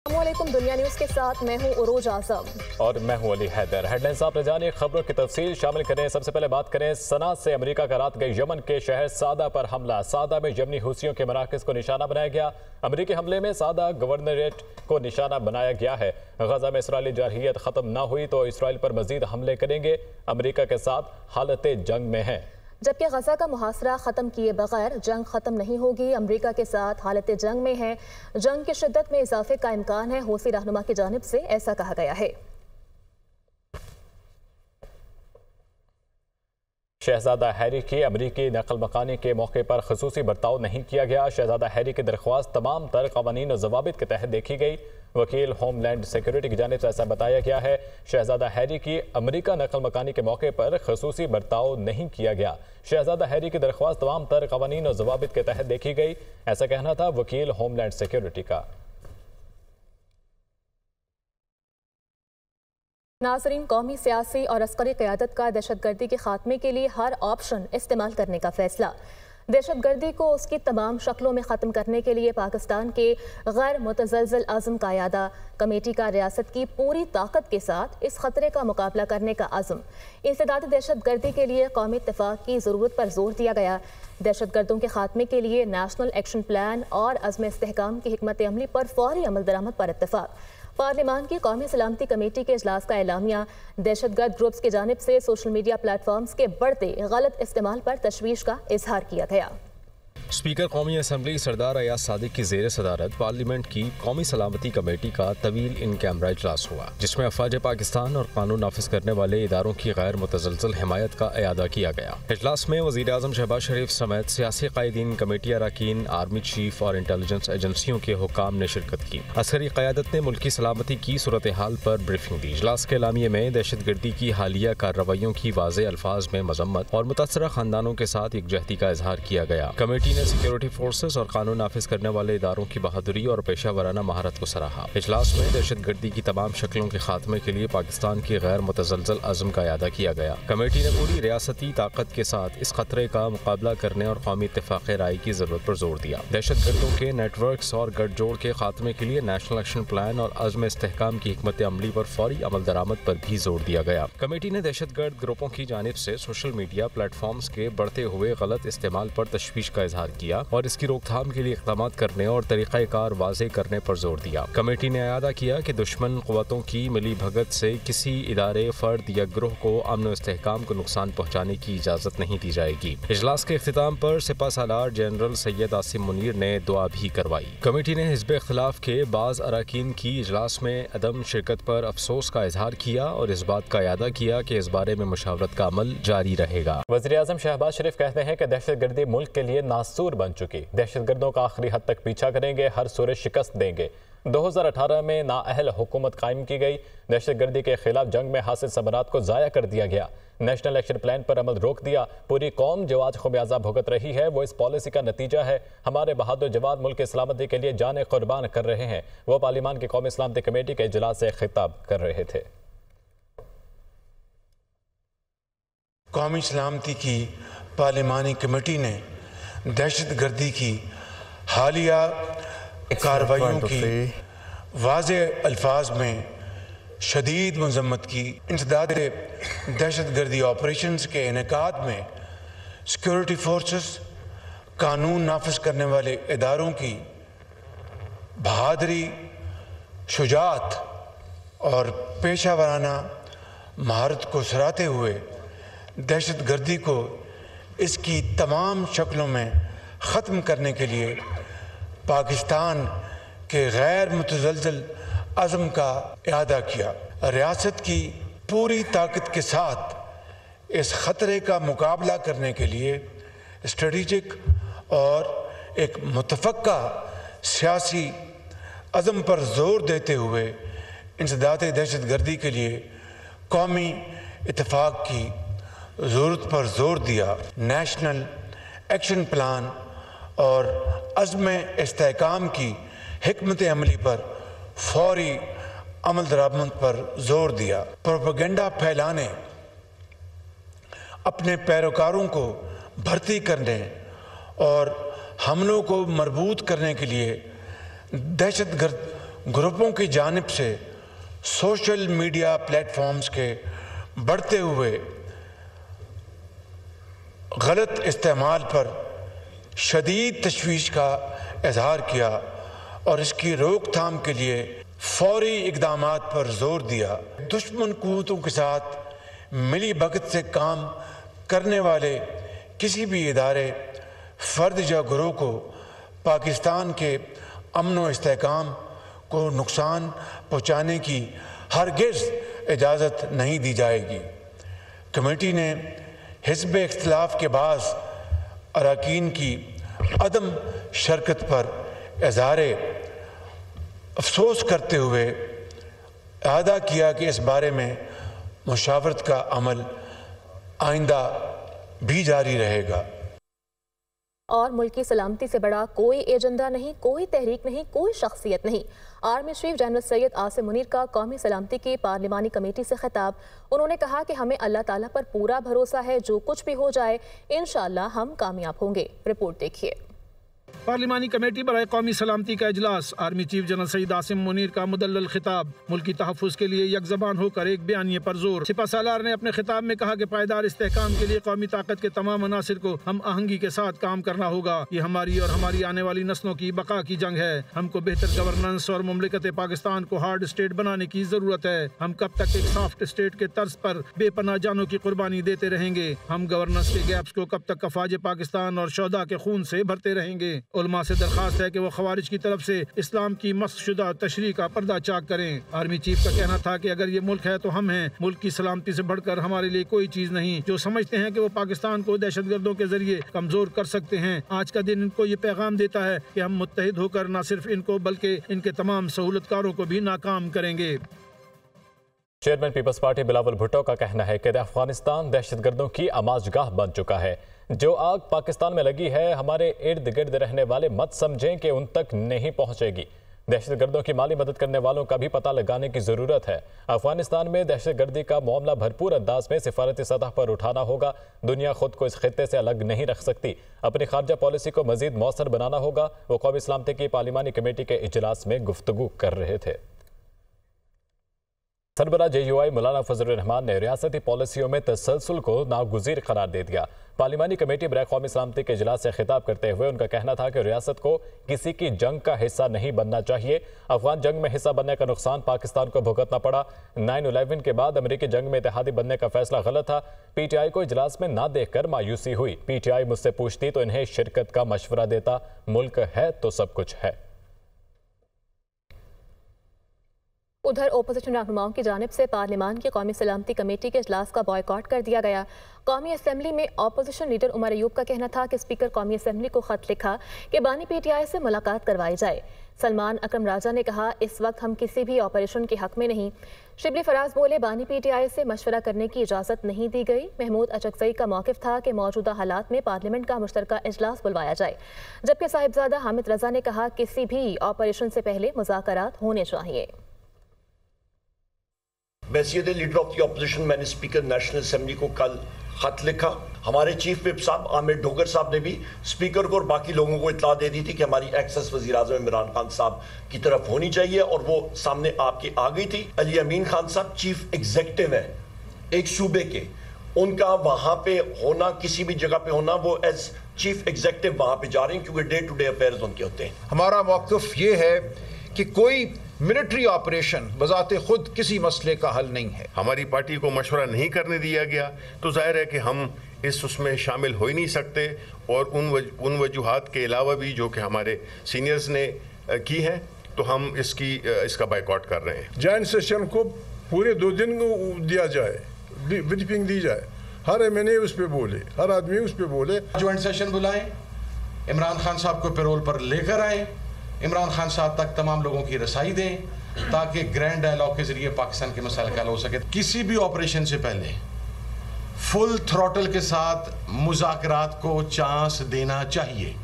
अस्सलामुअलैकुम, दुनिया न्यूज़ के साथ मैं हूं उरोज आज़म और मैं हूं अली हैदर। हेडलाइंस आप जानिए, खबरों की तफसील शामिल करें। सबसे पहले बात करें सना से। अमेरिका का रात गए यमन के शहर सादा पर हमला। सादा में यमनी हुसियों के मराकज़ को निशाना बनाया गया। अमेरिकी हमले में सादा गवर्नरेट को निशाना बनाया गया है। गजा में इसराइली जारहियत ख़त्म ना हुई तो इसराइल पर मजीद हमले करेंगे। अमेरिका के साथ हालत जंग में है। जबकि गजा का मुहासरा ख़त्म किए बगैर जंग ख़त्म नहीं होगी। अमेरिका के साथ हालत जंग में है। जंग की शिद्दत में इजाफे का इम्कान है। हूसी रहनुमा की जानिब से ऐसा कहा गया है। शहजादा हैरी की अमरीकी नकल मकानी के मौके पर खसूसी बर्ताव नहीं किया गया। शहजादा हैरी की दरख्वास्त तमाम तर कवानीन और जवाबित के तहत देखी गई। वकील होमलैंड सिक्योरिटी की जानिब से ऐसा बताया गया है। शहजादा हैरी की अमरीका नकल मकानी के मौके पर खसूसी बर्ताव नहीं किया गया। शहजादा हैरी की दरख्वास्त तमाम तर कवानीन और जवाबित के तहत देखी गई, ऐसा कहना था वकील होमलैंड सिक्योरिटी का। नाज़रीन, कौमी सियासी और अस्करी क़यादत का दहशतगर्दी के खात्मे के लिए हर ऑप्शन इस्तेमाल करने का फैसला। दहशतगर्दी को उसकी तमाम शक्लों में ख़त्म करने के लिए पाकिस्तान के गैर मुतज़लज़ल अज़्म का इरादा। कमेटी का रियासत की पूरी ताकत के साथ इस खतरे का मुकाबला करने का अज़्म। इंसदादी दहशतगर्दी के लिए कौमी इत्तेफाक की ज़रूरत पर जोर दिया गया। दहशतगर्दों के खात्मे के लिए नेशनल एक्शन प्लान और अज़्म इस्तेहकाम की हिकमत अमली पर फौरी अमल दरामद पर इत्तेफाक। पार्लिमान की कौमी सलामती कमेटी के इजलास का एलामिया। दहशतगर्द ग्रुप्स की जानिब से सोशल मीडिया प्लेटफॉर्म्स के बढ़ते गलत इस्तेमाल पर तशवीश का इजहार किया गया। स्पीकर कौमी असम्बली सरदार अयाज सादिक की ज़ेर सदारत पार्लियामेंट की कौमी सलामती कमेटी का तवील इन कैमरा इजलास हुआ, जिसमें अफवाज पाकिस्तान और कानून नाफिज करने वाले इदारों की गैर मुतज़लज़ल हिमायत का इयादा किया गया। इजलास में वज़ीर आज़म शहबाज शरीफ समेत सियासी कायदीन, कमेटी अरकान, आर्मी चीफ और इंटेलिजेंस एजेंसियों के हुक्काम ने शिरकत की। अस्करी क़यादत ने मुल्की सलामती की सूरत हाल पर ब्रीफिंग दी। इजलास के एलामिये में दहशतगर्दी की हालिया कार्रवाइयों की वाज़े अल्फाज में मजम्मत और मुतासरा खानदानों के साथ यकजहती का इजहार किया गया। कमेटी ने सिक्योरिटी फोर्सेस और कानून नाफिज करने वाले इदारों की बहादुरी और पेशा वराना महारत को सराहा। इजलास में दहशतगर्दी की तमाम शक्लों के खात्मे के लिए पाकिस्तान की गैर मुतज़लज़ल अज़्म का इयादा किया गया। कमेटी ने पूरी रियासती ताकत के साथ इस खतरे का मुकाबला करने और कौमी इत्तेफाक राय की जरूरत पर जोर दिया। दहशतगर्दों के नेटवर्क्स और गठजोड़ के खात्मे के लिए नेशनल एक्शन प्लान और अज़्म इस्तेहकाम की हिकमत अमली पर फौरी अमल दरामद पर भी जोर दिया गया। कमेटी ने दहशतगर्द ग्रुपों की जानिब से सोशल मीडिया प्लेटफॉर्म्स के बढ़ते हुए गलत इस्तेमाल पर तशवीश का इजहार किया और इसकी रोकथाम के लिए इक़दाम करने और तरीक़ाकार वाज़े करने पर जोर दिया। कमेटी ने इयादा किया कि दुश्मन क़ुव्वतों की मिली भगत से किसी इदारे, फर्द या ग्रोह को अमन व इस्तेहकाम को नुकसान पहुँचाने की इजाज़त नहीं दी जाएगी। इजलास के इख्तिताम पर सिपा सालार जनरल सैयद आसिम मुनीर ने दुआ भी करवाई। कमेटी ने हिज़्ब इख्तिलाफ के बाज़ अरकान की इजलास में अदम शिरकत पर अफसोस का इजहार किया और इस बात का इयादा किया कि इस बारे में मुशावरत का अमल जारी रहेगा। वज़ीर आज़म शहबाज शरीफ कहते हैं कि दहशतगर्दी मुल्क के लिए नासूर बन चुकी। दहशतगर्दों का आखिरी हद तक पीछा करेंगे, हर सूरत शिकस्त देंगे। 2018 में नाअहल हुकूमत कायम की गई। दहशतगर्दी के खिलाफ जंग में हासिल समरात को ज़ाया कर दिया गया। नेशनल एक्शन प्लान पर अमल रोक दिया। पूरी कौम जो आज खुमियाजा भुगत रही है वो इस पॉलिसी का नतीजा है। हमारे बहादुर जवान मुल्क की सलामती के लिए जाने कुर्बान कर रहे हैं। वो पार्लियामान की कौमी सलामती कमेटी के इजलास से खिताब कर रहे थे। कौमी सलामती की पार्लिमानी कमेटी ने दहशतगर्दी की हालिया कार्रवाइयों की वाज़े अल्फाज में शदीद मजम्मत की। इंसदाद दहशतगर्दी ऑपरेशंस के इनेकाद में सिक्योरिटी फोर्सेस, कानून नाफिज करने वाले इदारों की बहादुरी, शुजाअत और पेशा वराना महारत को सराहते हुए दहशतगर्दी को इसकी तमाम शक्लों में ख़त्म करने के लिए पाकिस्तान के गैर मुतज़लज़ल अज़्म का इयादा किया। रियासत की पूरी ताकत के साथ इस ख़तरे का मुकाबला करने के लिए स्ट्रेटेजिक और एक मुतफ़क्का सियासी अज़्म पर ज़ोर देते हुए इंसदाद दहशतगर्दी के लिए कौमी इत्तेफाक की ज़रूरत पर जोर दिया। नेशनल एक्शन प्लान और अज़्म इस्तेहकाम की हिकमत अमली पर फौरी अमल दरामद पर जोर दिया। प्रोपेगेंडा फैलाने, अपने पैरोकारों को भर्ती करने और हमलों को मरबूत करने के लिए दहशतगर्द ग्रुपों की जानिब से सोशल मीडिया प्लेटफॉर्म्स के बढ़ते हुए गलत इस्तेमाल पर शदीद तशवीश का इजहार किया और इसकी रोकथाम के लिए फौरी इक़दामात पर जोर दिया। दुश्मन कुव्वतों के साथ मिली भगत से काम करने वाले किसी भी इदारे, फ़र्द या गिरोह को पाकिस्तान के अमन व इस्तेहकाम को नुकसान पहुँचाने की हरगिज़ इजाज़त नहीं दी जाएगी। कमेटी ने हिज़्ब इख्तिलाफ के बाज़ अरकान की अदम शरकत पर इज़हार अफसोस करते हुए अदा किया कि इस बारे में मुशावरत का अमल आइंदा भी जारी रहेगा। और मुल्क की सलामती से बड़ा कोई एजेंडा नहीं, कोई तहरीक नहीं, कोई शख्सियत नहीं। Army chief general Syed Asim Munir का कौमी सलामती की पार्लिमानी कमेटी से खिताब। उन्होंने कहा कि हमें अल्लाह ताला पर पूरा भरोसा है, जो कुछ भी हो जाए इंशाअल्लाह हम कामयाब होंगे। रिपोर्ट देखिए। पार्लिमानी कमेटी बराए कौमी सलामती का इजलास। Army chief general Syed Asim Munir का मुदल्लल खिताब। मुल्की तहफ़्फ़ुज़ के लिए यकज़बान होकर एक बयानिए पर जोर। सिपा सालार ने अपने खिताब में कहा कि पायदार इस्तेहकाम के लिए कौमी ताकत के तमाम अनासिर को हम आहंगी के साथ काम करना होगा। ये हमारी और हमारी आने वाली नस्लों की बका की जंग है। हमको बेहतर गवर्नेंस और मुमलिकत पाकिस्तान को हार्ड स्टेट बनाने की जरूरत है। हम कब तक एक सॉफ्ट स्टेट के तर्ज पर बेपनाह जानों की कुर्बानी देते रहेंगे? हम गवर्नेंस के गैप्स को कब तक अफवाज पाकिस्तान और शोहदा के खून से भरते रहेंगे? उलमा से दरखास्त है कि वो खवारिज की तरफ से इस्लाम की मस्शुदा तशरीह का पर्दा चाक करें। आर्मी चीफ का कहना था कि अगर ये मुल्क है तो हम हैं। मुल्क की सलामती से बढ़कर हमारे लिए कोई चीज नहीं। जो समझते हैं कि वो पाकिस्तान को दहशतगर्दों के जरिए कमजोर कर सकते हैं, आज का दिन इनको ये पैगाम देता है कि हम मुत्तहिद होकर न सिर्फ इनको बल्कि इनके तमाम सहूलतकारों को भी नाकाम करेंगे। Chairman Peoples Party Bilawal Bhutto का कहना है कि अफगानिस्तान दहशतगर्दों की आमाजगाह बन चुका है। जो आग पाकिस्तान में लगी है, हमारे इर्द गिर्द रहने वाले मत समझें कि उन तक नहीं पहुंचेगी। दहशतगर्दों की माली मदद करने वालों का भी पता लगाने की जरूरत है। अफगानिस्तान में दहशतगर्दी का मामला भरपूर अंदाज में सिफारती सतह पर उठाना होगा। दुनिया खुद को इस खित्ते से अलग नहीं रख सकती। अपनी खारजा पॉलिसी को मजीद मौसर बनाना होगा। वो कौमी सलामती की पार्लिमानी कमेटी के इजलास में गुफ्तगू कर रहे थे। सरबराह JUI मौलाना फजलुर रहमान ने रियासती पॉलिसियों में तसलसल को नागुज़ीर करार दे दिया। पार्लिमानी कमेटी बराए कौमी सलामती के इजलास से खिताब करते हुए उनका कहना था कि रियासत को किसी की जंग का हिस्सा नहीं बनना चाहिए। अफगान जंग में हिस्सा बनने का नुकसान पाकिस्तान को भुगतना पड़ा। 9/11 के बाद अमरीकी जंग में इत्तेहादी बनने का फैसला गलत था। PTI को इजलास में ना देखकर मायूसी हुई। PTI मुझसे पूछती तो इन्हें शिरकत का मशवरा देता। मुल्क है तो सब कुछ है। उधर ओपोजिशन रहनुमाओं की जानिब से पार्लिमान की कौमी सलामती कमेटी के इजलास का बॉयकॉट कर दिया गया। कौमी असम्बली में अपोजिशन लीडर उमर अयूब का कहना था कि स्पीकर कौमी असम्बली को खत लिखा कि बानी PTI से मुलाकात करवाई जाए। सलमान अकरम राजा ने कहा, इस वक्त हम किसी भी ऑपरेशन के हक में नहीं। शिबली फराज बोले, बानी PTI से मशवरा करने की इजाज़त नहीं दी गई। महमूद अचकज़ई का मौक़िफ़ था कि मौजूदा हालात में पार्लियामेंट का मुश्तरका इजलास बुलवाया जाए। जबकि साहिबजादा हामिद रजा ने कहा, किसी भी ऑपरेशन से पहले मुज़ाकरात होने चाहिए। बैसियत लीडर ऑफ द अपोजिशन मैंने स्पीकर नेशनल असेंबली को कल खत लिखा। हमारे चीफ विप साहब आमिर डोगर साहब ने भी स्पीकर को और बाकी लोगों को इत्तला दे दी थी कि हमारी एक्सेस वज़ीर आज़म इमरान खान साहब की तरफ होनी चाहिए और वो सामने आपकी आ गई थी। अली अमीन खान साहब चीफ एग्जीक्यूटिव है एक सूबे के, उनका वहाँ पे होना, किसी भी जगह पे होना, वो एज चीफ एग्जीक्यूटिव वहाँ पे जा रहे हैं क्योंकि डे टू डे अफेयर्स उनके होते हैं। हमारा मौक़िफ़ ये है कि कोई मिलिट्री ऑपरेशन बजाते खुद किसी मसले का हल नहीं है। हमारी पार्टी को मशवरा नहीं करने दिया गया तो जाहिर है कि हम उसमें शामिल हो ही नहीं सकते। और उन वजूहात के अलावा भी जो कि हमारे सीनियर्स ने की हैं, तो हम इसका बाइकआउट कर रहे हैं। जॉइंट सेशन को पूरे 2 दिन दिया जाए, ब्रीफिंग दी जाए, हर MNA उस पर बोले, हर आदमी उस पर बोले। जॉइंट सेशन बुलाएं, इमरान खान साहब को पैरोल पर लेकर आए, इमरान खान साहब तक तमाम लोगों की रसाई दें ताकि ग्रैंड डायलॉग के जरिए पाकिस्तान के मसाइल का हल हो सके। किसी भी ऑपरेशन से पहले फुल थ्रॉटल के साथ मुज़ाकरात को चांस देना चाहिए।